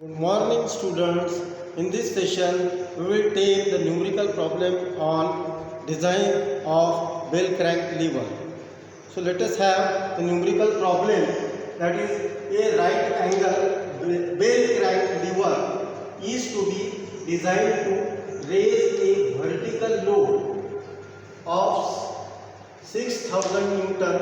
Good morning students. In this session we will take the numerical problem on design of bell crank lever. So let us have the numerical problem, that is a right angle bell crank lever is to be designed to raise a vertical load of 6000 Newton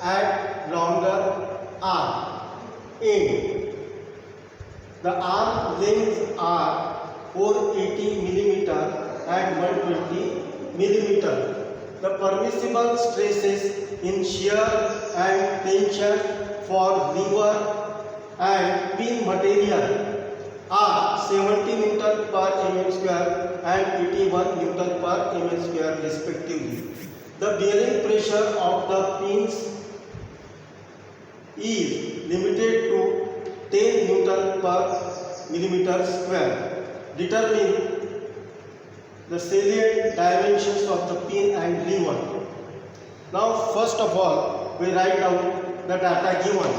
at longer arm end. The arm lengths are 480 millimeter and 120 millimeter. The permissible stresses in shear and tension for lever and pin material are 70 Newton per mm square and 81 Newton per mm square respectively. The bearing pressure of the pins is limited to 10 Newton per millimeter square. Determine the salient dimensions of the pin and lever. Now first of all we write down the data given,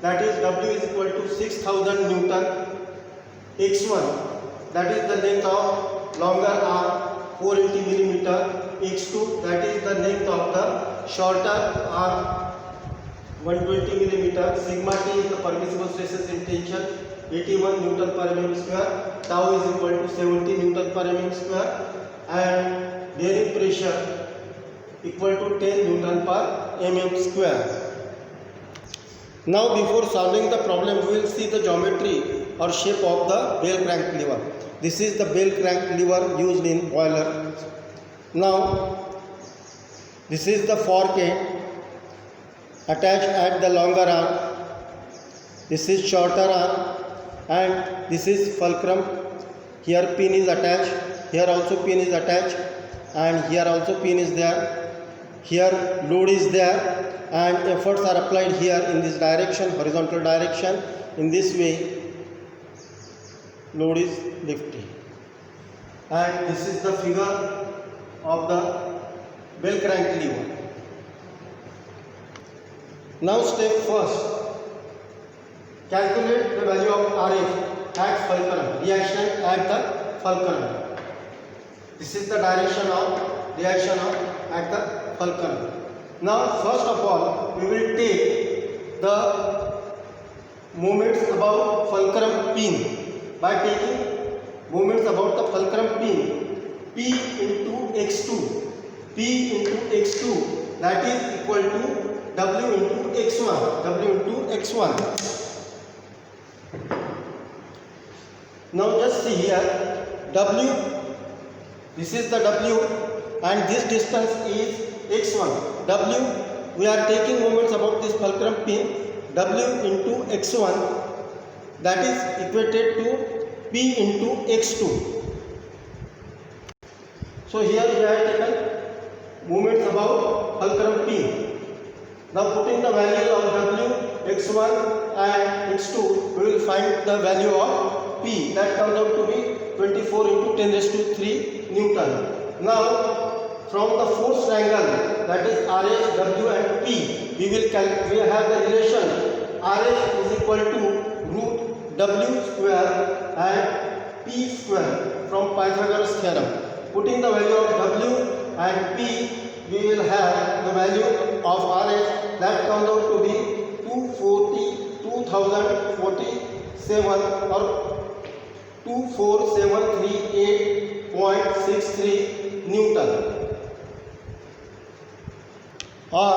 that is W is equal to 6000 Newton, x1 that is the length of longer arm 480 millimeter, x2 that is the length of the shorter arm 120 millimeter, sigma t is the permissible stresses in tension 81 Newton per mm square, tau is equal to 70 Newton per mm square, and bearing pressure equal to 10 Newton per mm square. Now before solving the problem we will see the geometry or shape of the bell crank lever. This is the bell crank lever used in boiler. Now this is the fork end attached at the longer arm, this is shorter arm, and this is fulcrum. Here pin is attached, here also pin is attached, and here also pin is there. Here load is there and efforts are applied here in this direction, horizontal direction. In this way load is lifted, and this is the figure of the bell crank lever. Now step first, calculate the value of RF at fulcrum, reaction at the fulcrum. This is the direction of reaction at the fulcrum. Now first of all we will take the moments about fulcrum pin. By taking moments about the fulcrum pin, P into x2, P into x2 that is equal to W into x1, W into x1. Now just see here, W, this is the W and this distance is x1. W, we are taking moments about this fulcrum pin, W into x1 that is equated to P into x2. So here we have taken moments about fulcrum pin. Now putting the value of W, x1 and x2, we will find the value of P, that comes out to be 24 into 10 raised to 3 Newton. Now from the force triangle, that is RH, W and P, we have the relation RH is equal to root W square and P square from Pythagoras theorem. Putting the value of W and P, we will have the value of RH, that comes out to be 2047 or 24738.63 Newton, or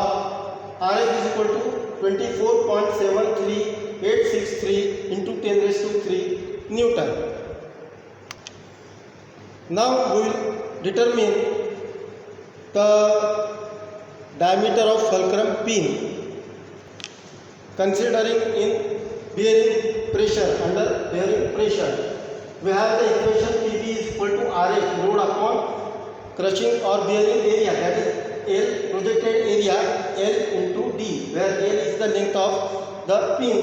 RH is equal to 24.73863 into 10 raised to 3 Newton. Now we will determine the diameter of fulcrum pin considering in bearing pressure. Under bearing pressure we have the equation PB is equal to RH, load upon crushing or bearing area, that is L, projected area L into D, where L is the length of the pin.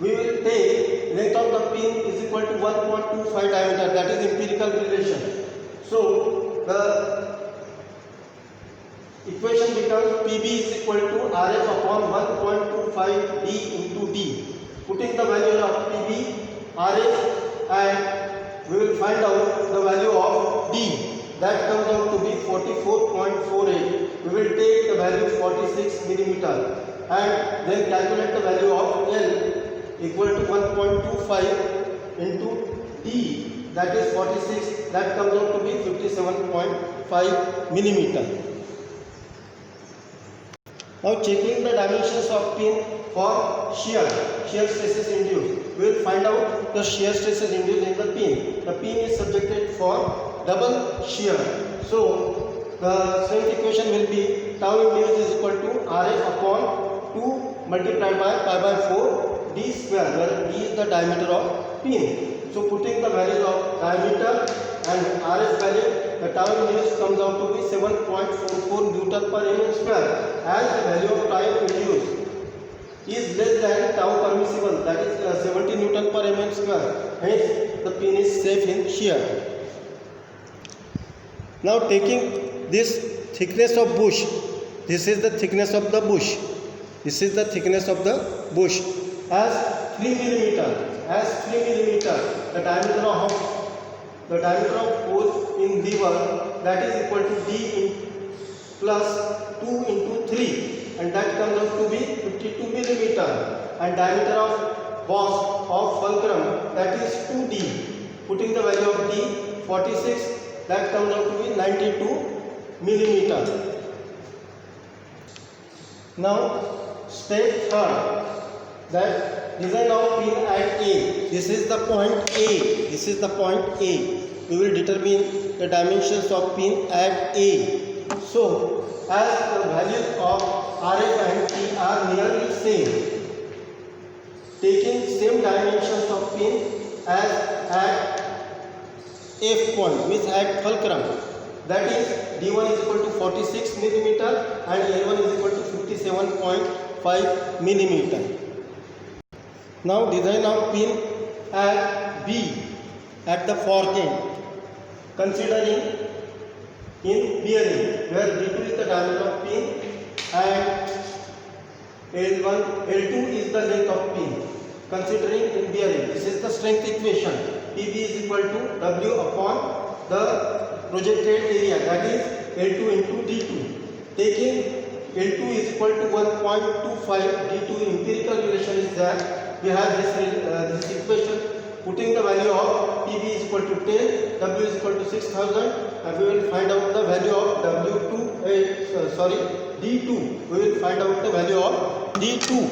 We will take length of the pin is equal to 1.25 diameter, that is empirical relation. So the equation becomes PB is equal to RF upon 1.25 D into D. Putting the value of PB RF and we will find out the value of D. That comes out to be 44.48. We will take the value 46 millimeter and then calculate the value of L equal to 1.25 into D, that is 46, that comes out to be 57.5 millimeter. Now checking the dimensions of pin for shear stresses induced. We will find out the shear stresses induced in the pin. The pin is subjected for double shear. So the strength equation will be tau induced is equal to Rf upon 2 multiplied by pi by 4 d square, where d is the diameter of pin. So putting the values of diameter and Rf value, the tau induced comes out to be 7.44 Newton per mm square, as the value of tau induced is less than tau permissible, that is 70 Newton per mm square. Hence the pin is safe in shear. Now taking this thickness of bush, this is the thickness of the bush, this is the thickness of the bush as 3 millimeter. The diameter of hose in lever, that is equal to D plus 2 into 3, and that comes out to be 52 millimeter, and diameter of boss of fulcrum, that is 2D. Putting the value of D 46, that comes out to be 92 millimeter. Now step third, that design of pin at A. This is the point A. We will determine the dimensions of pin at A. So as the values of Rf and T are nearly same, taking same dimensions of pin as at F point, means at fulcrum, that is D1 is equal to 46 millimeter and L1 is equal to 57.5 millimeter. Now design of pin at B, at the fork end, considering in bearing, where D2 is the diameter of pin and L2 is the length of pin. Considering in bearing, this is the strength equation. PB is equal to W upon the projected area, that is L2 into D2. Taking L2 is equal to 1.25, D2 empirical relation is there. We have this equation. Putting the value of PB is equal to 10, W is equal to 6000, and we will find out the value of D2. We will find out the value of D2.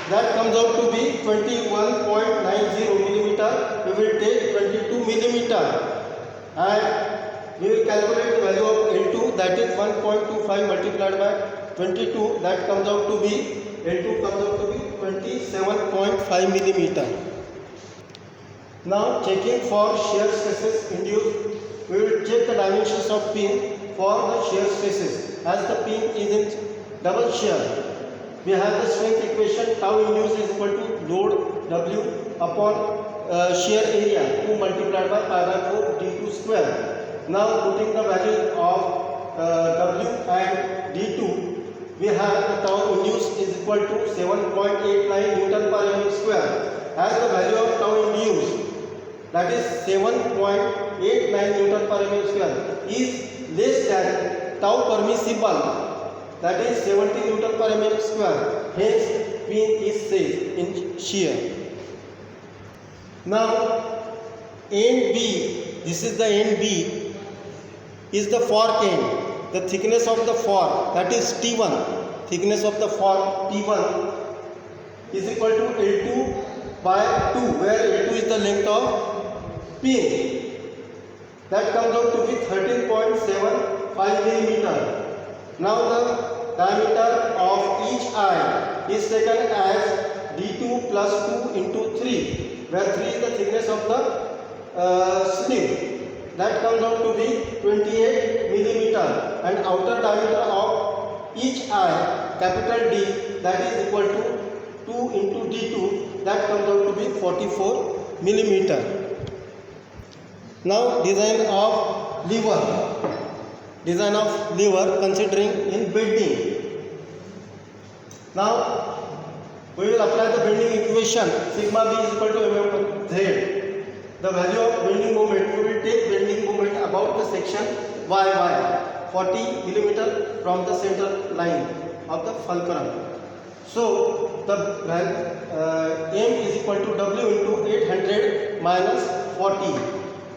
That comes out to be 21.90 millimeter. We will take 22 millimeter and we will calculate the value of L2, that is 1.25 multiplied by 22, that comes out to be L2 comes out to be 27.5 millimeter. Now checking for shear stresses induced, we will check the dimensions of pin for the shear stresses. As the pin is in double shear, we have the strength equation tau induced is equal to load W upon shear area 2 multiplied by pi by 4 D2 square. Now putting the value of W and D2, we have the tau induced is equal to 7.89 Newton per mm square, as the value of tau induced, that is 7.89 Newton per mm square, is less than tau permissible, that is 70 Newton per mm square. Hence pin is safe in shear. Now end B, this is the end B, is the fork end. The thickness of the fork, that is T1, thickness of the fork T1 is equal to L2 by 2, where L2 is the length of pin. That comes out to be 13.75 millimeter. Now the diameter of each eye is taken as D2 plus 2 into 3, where 3 is the thickness of the sleeve. That comes out to be 28 millimeter, and outer diameter of each eye, capital D, that is equal to 2 into D2, that comes out to be 44 millimeter. Now design of lever considering in bending. Now we will apply the bending equation sigma b is equal to mm z. The value of bending moment, we will take bending moment about the section YY 40 millimeter from the center line of the fulcrum. So the m is equal to w into 800 minus 40.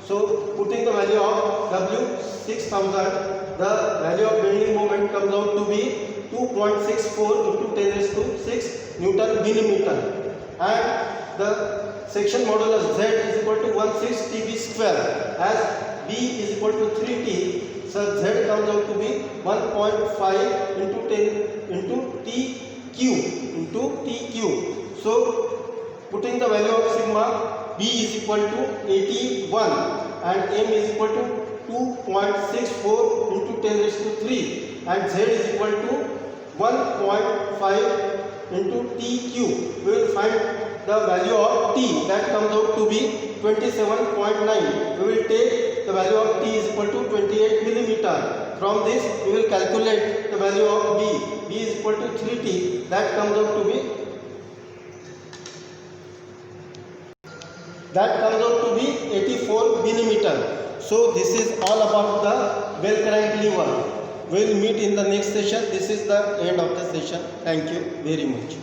So putting the value of w 6000, the value of bending moment comes out to be 2.64 into 10 raised to 6 Newton millimeter, and the section modulus Z is equal to 16 TB square. As B is equal to 3T, so Z comes out to be 1.5 into 10 into TQ. So putting the value of sigma B is equal to 81 and M is equal to 2.64 into 10 raised to 3 and Z is equal to 1.5 into TQ. We will find the value of T, that comes out to be 27.9. We will take the value of T is equal to 28 millimeter. From this we will calculate the value of B. B is equal to 3T, that comes out to be 84 millimeter. So this is all about the bell crank lever. We will meet in the next session. This is the end of the session. Thank you very much.